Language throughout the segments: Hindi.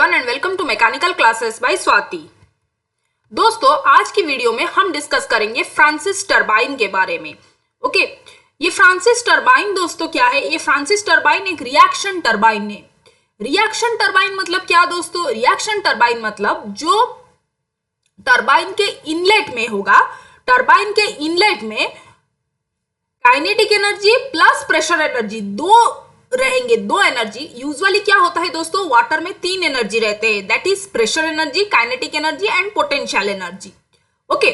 Everyone and welcome to mechanical classes by Swati. दोस्तों, आज की वीडियो में हम डिस्कस करेंगे फ्रांसिस टरबाइन के बारे में। ओके, ये फ्रांसिस टरबाइन दोस्तों क्या है? ये फ्रांसिस टरबाइन एक रिएक्शन टरबाइन है। रिएक्शन टरबाइन मतलब क्या दोस्तों? रिएक्शन टरबाइन मतलब जो टरबाइन के इनलेट में होगा, टरबाइन के इनलेट में kinetic energy plus pressure energy दो रहेंगे, दो एनर्जी। यूजुअली क्या होता है दोस्तों, वाटर में तीन एनर्जी रहते हैं, that is pressure energy, kinetic energy and potential energy. Okay,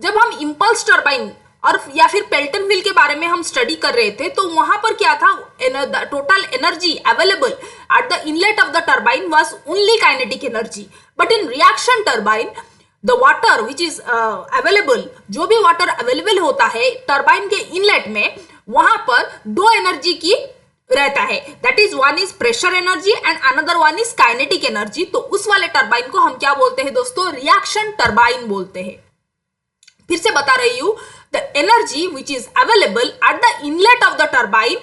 जब हम इंपल्स टरबाइन और या फिर पेल्टन व्हील के बारे में हम स्टडी कर रहे थे तो वहां पर क्या था, total energy available at the inlet of the turbine was only kinetic energy, but in reaction turbine the water which is available, जो भी वाटर अवेलेबल होता है टरबाइन के इनलेट में, वहां पर दो एनर्जी की रहता है, that is one is pressure energy and another one is kinetic energy. तो उस वाले टरबाइन को हम क्या बोलते हैं दोस्तों? रिएक्शन टरबाइन बोलते हैं। फिर से बता रही हूं, the energy which is available at the inlet of the turbine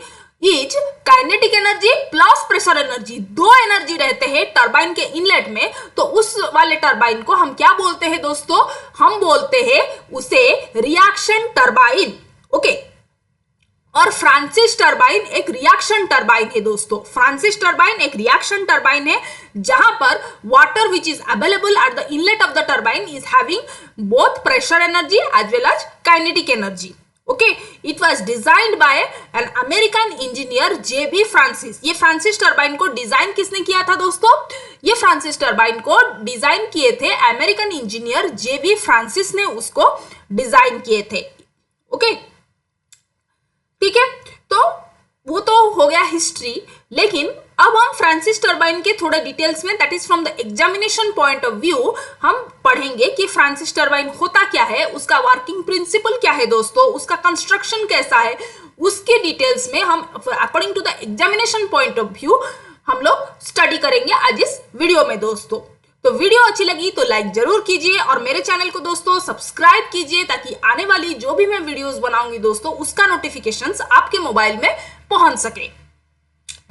is kinetic energy plus pressure energy. दो एनर्जी रहते हैं टरबाइन के इनलेट में, तो उस वाले टरबाइन को हम क्या बोलते हैं दोस्तों? हम बोलते हैं उसे रिएक्शन टरबाइन। ओके, और फ्रांसिस टरबाइन एक रिएक्शन टरबाइन है दोस्तों। फ्रांसिस टरबाइन एक रिएक्शन टरबाइन है जहां पर water which is available at the inlet of the turbine is having both pressure energy as well as kinetic energy. Okay, it was designed by an American engineer J B. Francis. ये फ्रांसिस टरबाइन को डिजाइन किसने किया था दोस्तों? ये फ्रांसिस टरबाइन को डिजाइन किए थे अमेरिकन इंजीनियर जे.बी. फ्रांसिस ने उसको डिजाइन किए थे। ओके, ठीक है, तो वो तो हो गया हिस्ट्री, लेकिन अब हम फ्रांसिस टरबाइन के थोड़े डिटेल्स में, that is from the examination point of view, हम पढ़ेंगे कि फ्रांसिस टरबाइन होता क्या है, उसका वर्किंग प्रिंसिपल क्या है दोस्तों, उसका कंस्ट्रक्शन कैसा है, उसके डिटेल्स में हम according to the examination point of view हम लोग स्टडी करेंगे आज इस वीडियो में दोस्तों। तो वीडियो अच्छी लगी तो लाइक जरूर कीजिए और मेरे चैनल को दोस्तों सब्सक्राइब कीजिए ताकि आने वाली जो भी मैं वीडियोस बनाऊंगी दोस्तों उसका नोटिफिकेशंस आपके मोबाइल में पहुंच सके।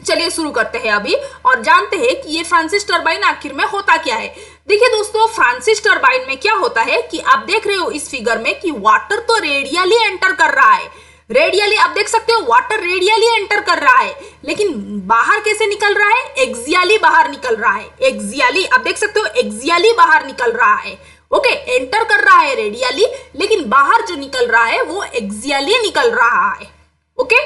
चलिए शुरू करते हैं अभी और जानते हैं कि ये फ्रांसिस टरबाइन आखिर में होता क्या है। देखिए दोस्तों, फ्रांसिस टरबाइन में क्या होता है कि आप देख रहे हो इस फिगर में कि वाटर तो रेडियली एंटर कर रहा है, रेडियली आप देख सकते हो वाटर रेडियली एंटर कर रहा है, लेकिन बाहर कैसे निकल रहा है? एक्सियली बाहर निकल रहा है। एक्सियली आप देख सकते हो, एक्सियली बाहर निकल रहा है। ओके, एंटर कर रहा है रेडियली, लेकिन बाहर जो निकल रहा है वो एक्सियली निकल रहा है। Okay,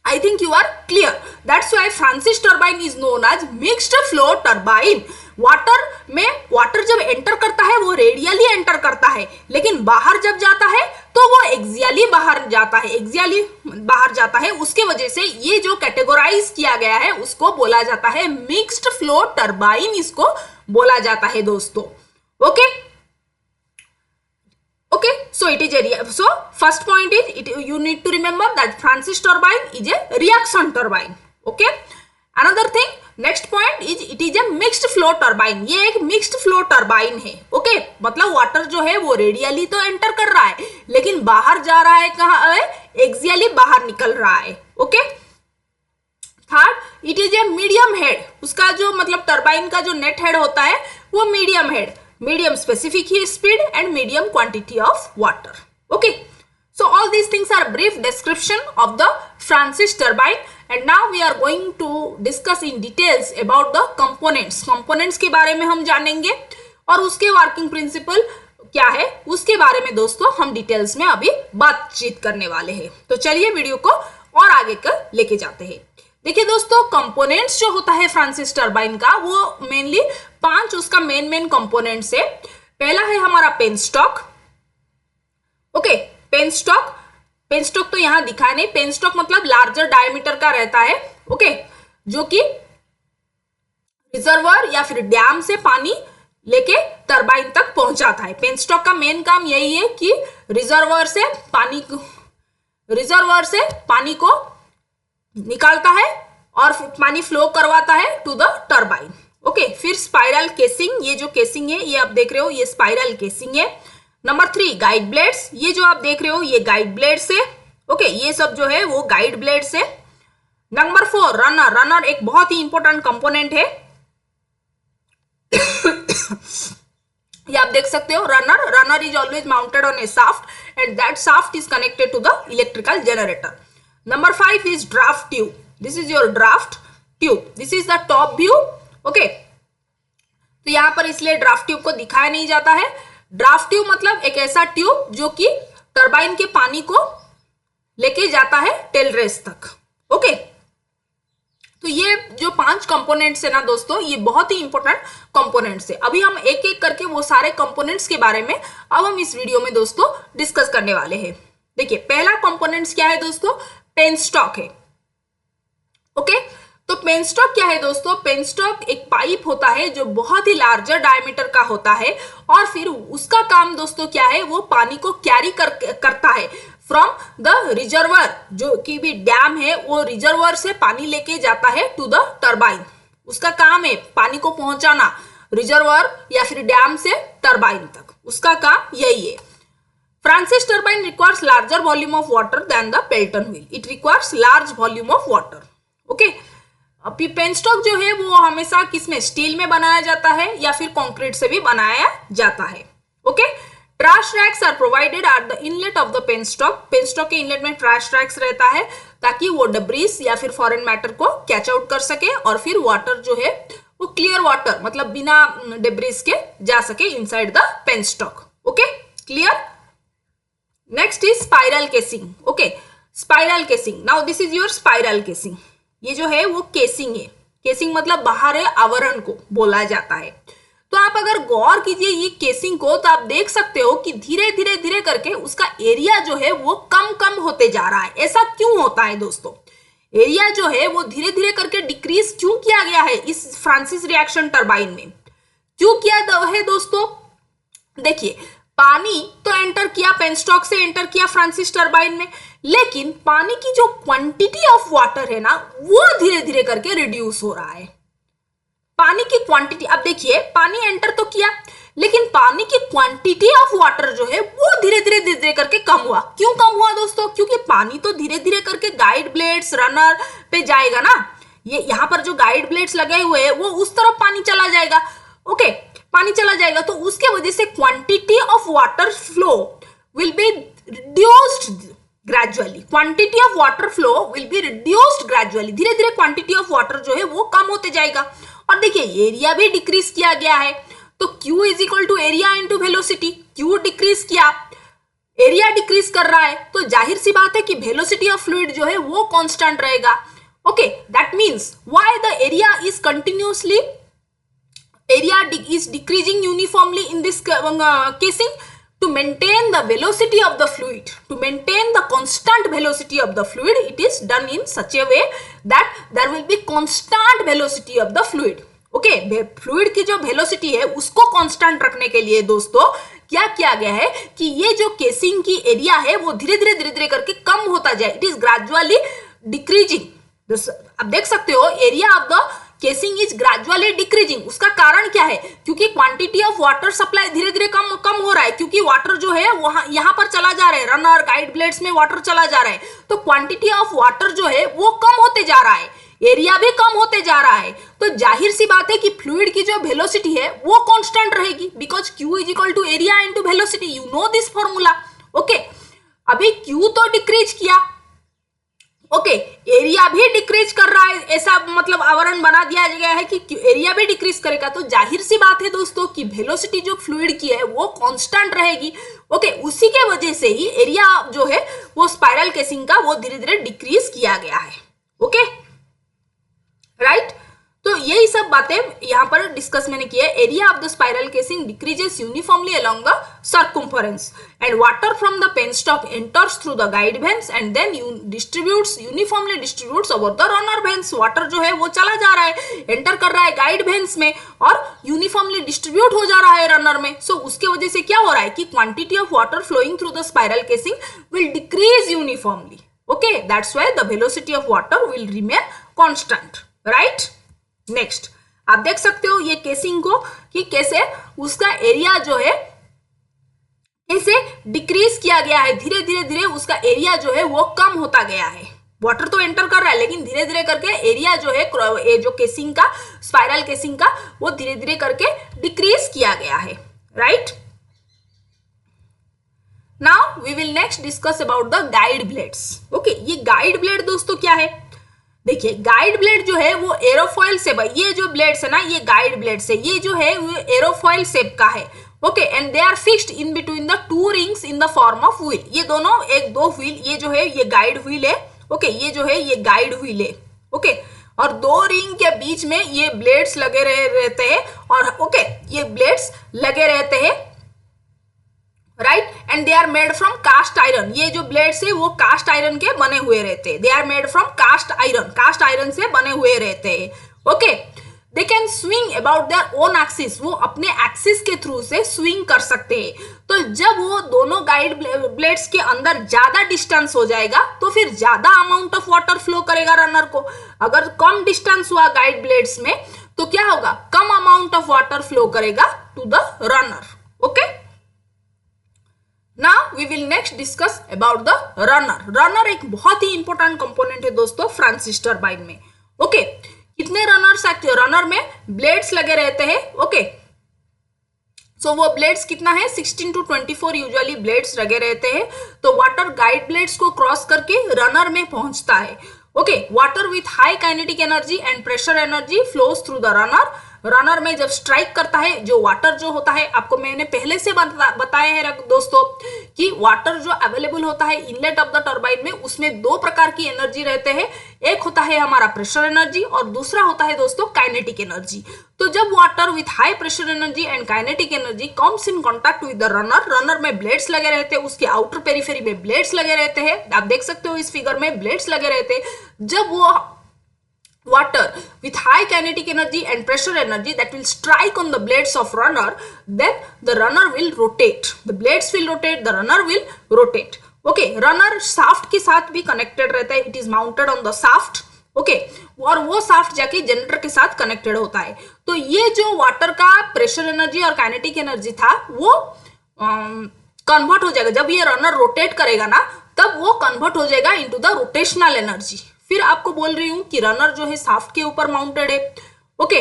I think you are clear. That's why Francis turbine is known as mixed flow turbine. Water जब एंटर करता है वो रेडियली एंटर करता है, लेकिन बाहर जब जाता है तो वो एक्सियली बाहर जाता है, एक्सियली बाहर जाता है। उसके वजह से ये जो कैटेगोराइज किया गया है उसको बोला जाता है मिक्स्ड फ्लो टरबाइन, इसको बोला जाता है दोस्तों। Okay, okay, so it is so first point is you need to remember that Francis turbine is a reaction turbine. Okay, another thing, next point is it is a mixed flow turbine. ये एक mixed flow turbine है। okay, मतलब वाटर जो है वो रेडियली तो एंटर कर रहा है लेकिन बाहर जा रहा है, कहाँ है? एक्सियली बाहर निकल रहा है। Okay, third, it is a medium head. उसका जो मतलब टरबाइन का जो नेट हेड होता है वो medium head, medium specific heat speed and medium quantity of water. Okay, so all these things are brief description of the Francis turbine and now we are going to discuss in details about the components के बारे में हम जानेंगे और उसके वर्किंग प्रिंसिपल क्या है उसके बारे में दोस्तों हम डिटेल्स में अभी बातचीत करने वाले हैं। तो चलिए वीडियो को और आगे कर लेके जाते हैं। देखिए दोस्तों, कंपोनेंट्स जो होता है फ्रांसिस टरबाइन का वो मेनली 5 उसका मेन कंपोनेंट्स है। पहला है हमारा पेनस्टॉक। ओके, पेनस्टॉक तो यहां दिखा नहीं, पेनस्टॉक मतलब लार्जर डायमीटर का रहता है। ओके, जो कि रिजर्वर या फिर डैम से पानी लेके टरबाइन तक पहुंचाता है। पेनस्टॉक का मेन काम यही है कि रिजर्वर से पानी को निकालता है और पानी फ्लो करवाता है टू द टरबाइन। ओके, फिर स्पाइरल केसिंग, ये जो केसिंग है ये आप देख रहे हो ये स्पाइरल केसिंग है। नंबर 3, गाइड ब्लेड्स, ये जो आप देख रहे हो ये गाइड ब्लेड्स है। ओके, ये सब जो है वो गाइड ब्लेड्स है। नंबर 4, रनर एक बहुत ही इंपॉर्टेंट कंपोनेंट है। ये आप देख सकते हो, runner is always mounted on a shaft and that shaft is connected to the electrical generator. Number 5 is draft tube. This is your draft tube. This is the top view. Okay, तो यहां पर इसलिए ड्राफ्ट ट्यूब को दिखाया नहीं जाता है. ड्राफ्ट ट्यूब मतलब एक ऐसा ट्यूब जो कि टरबाइन के पानी को लेके जाता है टेल रेस तक. ओके, तो ये जो 5 कंपोनेंट्स है ना दोस्तों, ये बहुत ही इंपॉर्टेंट कंपोनेंट्स है. अभी हम एक एक करके वो सारे कंपोनेंट्स के बारे में अब हम इस वीडियो में दोस्तों डिस्कस करने वाले हैं. देखिए, पहला कंपोनेंट्स क्या है दोस्तों? पेनस्टॉक है. ओके, तो पेनस्टॉक क्या है दोस्तों? पेनस्टॉक एक पाइप होता है जो बहुत ही लार्जर डायमीटर का होता है और फिर उसका काम दोस्तों क्या है? वो पानी को कैरी करता है फ्रॉम द रिजर्वर. जो कि भी डैम है वो रिजर्वर से पानी लेके जाता है टू द टरबाइन. उसका काम है पानी को पहुंचाना रिजर्वर या फिर डैम से टरबाइन तक. उसका काम यही है. Francis turbine requires larger volume of water than the Pelton wheel. It requires large volume of water. Okay, penstock जो है वो हमेशा किसमें? स्टील में बनाया जाता है या फिर कंक्रीट से भी बनाया जाता है. Okay, trash racks are provided at the inlet of the penstock. Penstock के इनलेट में ट्रैश रैक्स रहता है ताकि वो डब्रीज या फिर फॉरेन मैटर को कैच आउट कर सके और फिर वाटर जो है वो क्लियर वाटर मतलब बिना डेब्रीज के जा सके inside the penstock. Okay, clear. Next is spiral casing. Okay, spiral casing. Now this is your spiral casing. ये जो है वो केसिंग है. केसिंग मतलब बाहर आवरण को बोला जाता है. तो आप अगर गौर कीजिए ये केसिंग को तो आप देख सकते हो कि धीरे धीरे धीरे करके उसका एरिया जो है वो कम कम होते जा रहा है. ऐसा क्यों होता है दोस्तों? एरिया जो है वो धीरे धीरे करके डिक्रीज क्यों किया गया है इस फ्रांसिस रिएक्शन टरबाइन में? क्यों किया है दोस्तों? देखिए, पानी तो एंटर किया, पेनस्टॉक से एंटर किया फ्रांसिस टरबाइन में, लेकिन पानी की जो क्वांटिटी ऑफ वाटर है ना वो धीरे धीरे करके रिड्यूस हो रहा है. पानी की क्वांटिटी, अब देखिए पानी एंटर तो किया लेकिन पानी की क्वांटिटी ऑफ वाटर जो है वो धीरे धीरे करके कम हुआ. क्यों कम हुआ दोस्तों? क्योंकि पानी तो धीरे धीरे करके गाइड ब्लेड्स रनर पे जाएगा ना. ये यहाँ पर जो गाइड ब्लेड्स लगे हुए हैं वो उस तरफ पानी चला जाएगा. ओके, पानी चला जाएगा तो उसके वजह से quantity of water flow will be reduced gradually. Quantity of water flow will be reduced gradually. धीरे धीरे क्वांटिटी ऑफ वाटर जो है वो कम होते जाएगा. और देखिए एरिया भी डिक्रीज किया गया है. तो Q is equal to area into velocity. Q decrease किया, एरिया डिक्रीज कर रहा है तो जाहिर सी बात है कि वेलोसिटी ऑफ फ्लूइड जो है वो कांस्टेंट रहेगा. Okay, that means why the area is continuously area is decreasing uniformly in this casing to maintain the velocity of the fluid. To maintain the constant velocity of the fluid, it is done in such a way that there will be constant velocity of the fluid. Okay, fluid की जो velocity है उसको constant रखने के लिए दोस्तों क्या किया गया है कि ये जो casing की area है वो धीरे धीरे करके कम होता जाए. It is gradually decreasing. अब देख सकते हो area of the casing is gradually decreasing. उसका कारण क्या है? क्योंकि क्वांटिटी ऑफ वाटर सप्लाई धीरे धीरे कम हो रहा है. क्योंकि वाटर जो है वहां यहां पर चला जा रहा है, रनर गाइड ब्लेड्स में वाटर चला जा रहा है तो क्वांटिटी ऑफ वाटर जो है वो कम होते जा रहा है, एरिया भी कम होते जा रहा है. तो जाहिर सी बात है कि फ्लूइड की जो वेलोसिटी है वो कांस्टेंट रहेगी because Q is equal to area into velocity. You know this formula. Okay, अभी Q तो डिक्रीज किया. ओके, एरिया भी डिक्रीज कर रहा है. ऐसा मतलब आवरण बना दिया गया है कि एरिया भी डिक्रीज करेगा तो जाहिर सी बात है दोस्तों कि वेलोसिटी जो फ्लूइड की है वो कांस्टेंट रहेगी. ओके, उसी के वजह से ही एरिया जो है वो स्पाइरल केसिंग का वो धीरे धीरे डिक्रीज किया गया है. Okay, right. तो यही सब बातें यहाँ पर डिस्कस मैंने किया. Area of the spiral casing decreases uniformly along the circumference and water from the penstock enters through the guide vanes and then uniformly distributes over the runner vanes. Water जो है वो चला जा रहा है, एंटर कर रहा है गाइड वेन्स में और यूनिफॉर्मली डिस्ट्रीब्यूट हो जा रहा है रनर में. सो उसके वजह से क्या हो रहा है कि quantity of water flowing through the spiral casing will decrease uniformly. Okay, that's why the velocity of water will remain constant. Right. Next आप देख सकते हो ये केसिंग को कि कैसे उसका एरिया जो है कैसे डिक्रीज किया गया है. धीरे धीरे उसका एरिया जो है वो कम होता गया है. वाटर तो एंटर कर रहा है लेकिन धीरे धीरे करके एरिया जो है ये जो केसिंग का, स्पाइरल केसिंग का, वो धीरे धीरे करके डिक्रीज किया गया है, right. Now we will next discuss about the guide blades. Okay, ये गाइड ब्लेड दोस्तों क्या है, देखिए गाइड ब्लेड जो है वो एरोफॉइल शेप है, ये जो ब्लेड्स है ना ये गाइड ब्लेड्स है, ये जो है वो एरोफॉइल शेप का है। Okay, and they are fixed in between the two rings in the form of wheel, ये दोनों एक दो व्हील, ये जो है ये गाइड व्हील है। ओके, ये जो है ये गाइड व्हील है। ओके, और दो रिंग के बीच में ये ब्लेड्स लगे रहते हैं, और ओके ये ब्लेड्स लगे रहते हैं, right, and they are made from cast iron, ये जो ब्लेड्स है वो कास्ट आयरन के बने हुए रहते हैं, they are made from cast iron से बने हुए रहते हैं। Okay, they can swing about their own axis, वो अपने एक्सिस के थ्रू से स्विंग कर सकते हैं। तो जब वो दोनों गाइड ब्लेड्स के अंदर ज्यादा डिस्टेंस हो जाएगा तो फिर ज्यादा अमाउंट ऑफ वाटर फ्लो करेगा रनर को। अगर कम डिस्टेंस हुआ गाइड ब्लेड्स में तो क्या होगा, कम अमाउंट ऑफ वाटर फ्लो करेगा to the runner. Okay, now we will next discuss about the runner. Runner एक बहुत ही इंपॉर्टेंट कंपोनेंट है दोस्तों फ्रांसिस टरबाइन में। ओके, कितने रनर में ब्लेड्स लगे रहते हैं। ओके, सो वो ब्लेड्स कितना है, 16 to 24 यूजुअली ब्लेड्स लगे रहते हैं। तो वाटर गाइड ब्लेड्स को क्रॉस करके रनर में पहुंचता है। Okay, water with high kinetic energy and pressure energy flows through the runner. Runner में जब स्ट्राइक करता है, जो वाटर जो होता है, आपको मैंने पहले से बताया है दोस्तों कि वाटर जो अवेलेबल होता है इनलेट ऑफ द टरबाइन में, उसमें दो प्रकार की एनर्जी रहते हैं, एक होता है हमारा प्रेशर एनर्जी और दूसरा होता है दोस्तों काइनेटिक एनर्जी। तो जब water with high pressure energy and kinetic energy comes in contact with the runner, runner में ब्लेड्स लगे रहते हैं, उसके आउटर पेरिफेरी में ब्लेड्स लगे रहते हैं, आप देख सकते हो इस फिगर में ब्लेड्स लगे रहते हैं। जब वो water with high kinetic energy and pressure energy that will strike on the blades of runner, then the runner will rotate, the blades will rotate, the runner will rotate. Okay, runner shaft के साथ भी connected रहता है, it is mounted on the shaft. Okay, और वो शाफ्ट जाके जनरेटर के साथ कनेक्टेड होता है। तो ये जो वाटर का प्रेशर एनर्जी और काइनेटिक एनर्जी था वो कन्वर्ट हो जाएगा, जब ये रनर रोटेट करेगा ना तब वो कन्वर्ट हो जाएगा इनटू द रोटेशनल एनर्जी। फिर आपको बोल रही हूं कि रनर जो है शाफ्ट के ऊपर माउंटेड है। ओके,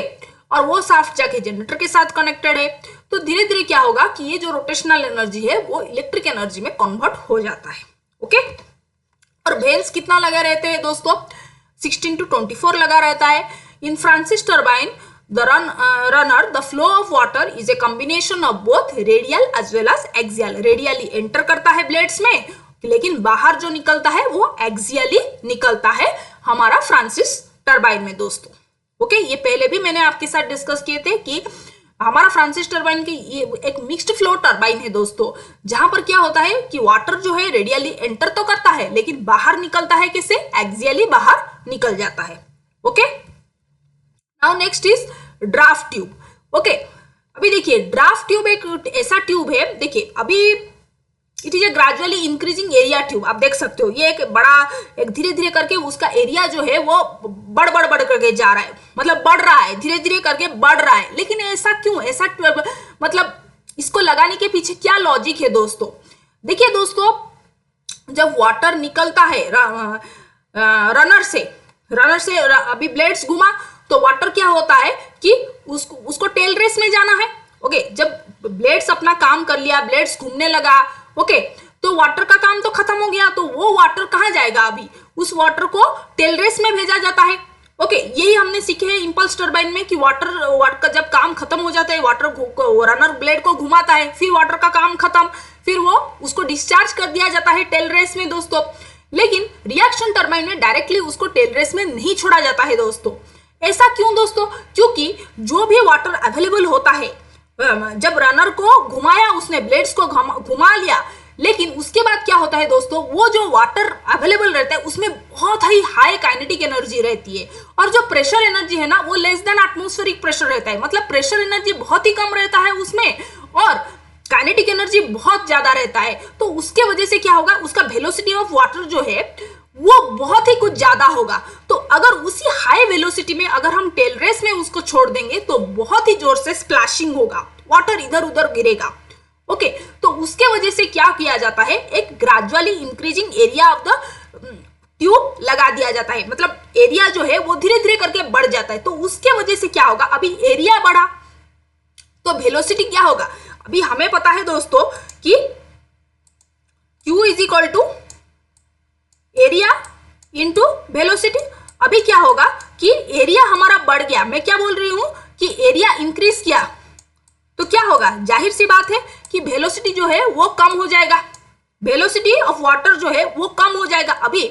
और वो शाफ्ट जाके जनरेटर के साथ कनेक्टेड है। तो धीरे धीरे क्या होगा कि ये जो रोटेशनल एनर्जी है वो इलेक्ट्रिक एनर्जी में कन्वर्ट हो जाता है। ओके, और वेल्स कितना लगा रहते हैं दोस्तों, 16 to 24 लगा रहता है। In Francis turbine the runner the flow of water is a combination of both radial as well as axial. Radially enter करता है ब्लेड्स में, लेकिन बाहर जो निकलता है वो एक्सियली निकलता है हमारा फ्रांसिस टरबाइन में दोस्तों। ओके, ये पहले भी मैंने आपके साथ डिस्कस किए थे कि हमारा फ्रांसिस टरबाइन की ये एक मिक्स्ड फ्लो टरबाइन है दोस्तों, जहां पर क्या होता है कि वाटर जो है रेडियली एंटर तो करता है लेकिन बाहर निकलता है कैसे, एक्सियली बाहर निकल जाता है। Okay, now next is draft tube. Okay, अभी देखिए ड्राफ्ट ट्यूब एक ऐसा ट्यूब है, देखिए अभी it is a gradually increasing area tube, आप देख सकते हो ये एक बड़ा, एक धीरे धीरे करके उसका एरिया जो है वो बढ़ करके जा रहा है, मतलब बढ़ रहा है, धीरे धीरे करके बढ़ रहा है। लेकिन ऐसा क्यों, ऐसा मतलब इसको लगाने के पीछे क्या लॉजिक है दोस्तों। देखिए दोस्तों, जब वाटर निकलता है रनर से अभी ब्लेड्स घुमा तो वाटर क्या होता है कि उसको टेल रेस में जाना है। ओके, जब ब्लेड्स अपना काम कर लिया, ब्लेड्स घूमने लगा, ओके, तो वाटर का काम तो खत्म हो गया, तो वो वाटर कहाँ जाएगा, अभी उस वाटर को टेल रेस में भेजा जाता है। ओके, यही हमने सीखे हैं इंपल्स टरबाइन में कि वाटर का जब काम खत्म हो जाता है, वाटर रनर ब्लेड को घुमाता है, फिर वाटर का काम खत्म, फिर वो उसको डिस्चार्ज कर दिया जाता है टेल रेस में दोस्तों। लेकिन रिएक्शन टरबाइन में डायरेक्टली उसको टेल रेस में नहीं छोड़ा जाता है दोस्तों। ऐसा क्यों दोस्तों, क्योंकि जो भी वाटर अवेलेबल होता है, जब रनर को घुमाया उसने, ब्लेड्स को घुमा लिया, लेकिन उसके बाद क्या होता है दोस्तों, वो जो वाटर अवेलेबल रहता है उसमें बहुत ही हाई काइनेटिक एनर्जी रहती है, और जो प्रेशर एनर्जी है ना वो लेस देन एटमॉस्फेरिक प्रेशर रहता है, मतलब प्रेशर एनर्जी बहुत ही कम रहता है उसमें और काइनेटिक एनर्जी बहुत ज्यादा रहता है। तो उसके वजह से क्या होगा, उसका वेलोसिटी ऑफ वाटर जो है वो बहुत ही कुछ ज्यादा होगा। तो अगर उसी हाई वेलोसिटी में अगर हम टेल रेस में उसको छोड़ देंगे तो बहुत ही जोर से स्प्लैशिंग होगा, वाटर इधर उधर गिरेगा। ओके, तो उसके वजह से क्या किया जाता है, एक gradually increasing area of the tube लगा दिया जाता है, मतलब एरिया जो है वो धीरे धीरे करके बढ़ जाता है। तो उसके वजह से क्या होगा, अभी एरिया बढ़ा तो वेलोसिटी क्या होगा, अभी हमें पता है दोस्तों कि Q is equal to area into velocity. अभी क्या होगा कि एरिया हमारा बढ़ गया, मैं क्या बोल रही हूं कि एरिया इंक्रीज किया तो क्या होगा, जाहिर सी बात है कि वेलोसिटी जो है वो कम हो जाएगा, वेलोसिटी ऑफ वाटर जो है वो कम हो जाएगा। अभी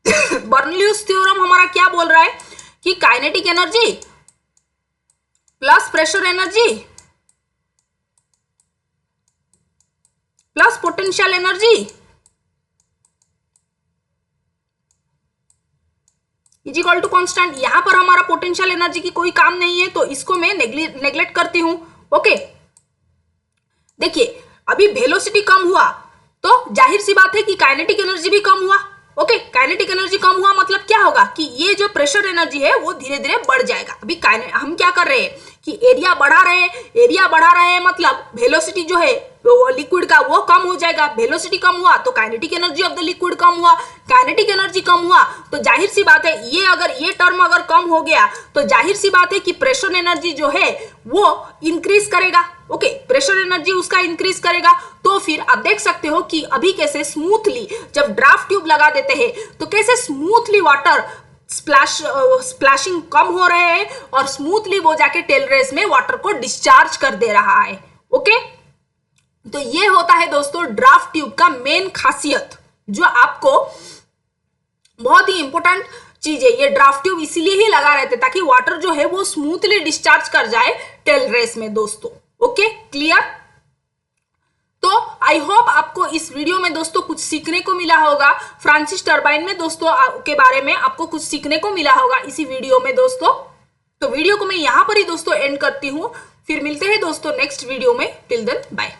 बर्नौलीज थ्योरम हमारा क्या बोल रहा है कि kinetic energy plus pressure energy plus potential energy is equal to constant. यहां पर हमारा पोटेंशियल एनर्जी की कोई काम नहीं है तो इसको मैं नेग्लेक्ट करती हूं। ओके, देखिए अभी वेलोसिटी कम हुआ तो जाहिर सी बात है कि काइनेटिक एनर्जी भी कम हुआ। ओके, काइनेटिक एनर्जी कम हुआ मतलब क्या होगा कि ये जो प्रेशर एनर्जी है वो धीरे धीरे बढ़ जाएगा। अभी हम क्या कर रहे हैं कि एरिया बढ़ा रहे हैं मतलब वेलोसिटी जो है वो लिक्विड का वो कम हो जाएगा। वेलोसिटी कम हुआ तो kinetic energy of the liquid कम हुआ, काइनेटिक एनर्जी कम हुआ तो जाहिर सी बात है ये टर्म अगर कम हो गया तो जाहिर सी बात है कि प्रेशर एनर्जी जो है वो इंक्रीज करेगा। ओके, प्रेशर एनर्जी उसका इंक्रीज करेगा। तो फिर आप देख सकते हो कि अभी कैसे स्मूथली जब ड्राफ्ट ट्यूब लगा देते हैं तो कैसे स्मूथली वाटर स्प्लैशिंग कम हो रहे हैं और स्मूथली वो जाके टेल रेस में वाटर को डिस्चार्ज कर दे रहा है। ओके, तो ये होता है दोस्तों ड्राफ्ट ट्यूब का मेन खासियत, जो आपको बहुत ही इंपॉर्टेंट चीज है। ये ड्राफ्ट ट्यूब इसीलिए ही लगा रहते ताकि वाटर जो है वो स्मूथली डिस्चार्ज कर जाए टेल रेस में दोस्तों। Okay, clear. तो आई होप आपको इस वीडियो में दोस्तों कुछ सीखने को मिला होगा। फ्रांसिस टरबाइन में दोस्तों के बारे में आपको कुछ सीखने को मिला होगा इसी वीडियो में दोस्तों। तो वीडियो को मैं यहां पर ही दोस्तों एंड करती हूं, फिर मिलते हैं दोस्तों नेक्स्ट वीडियो में। Till then bye.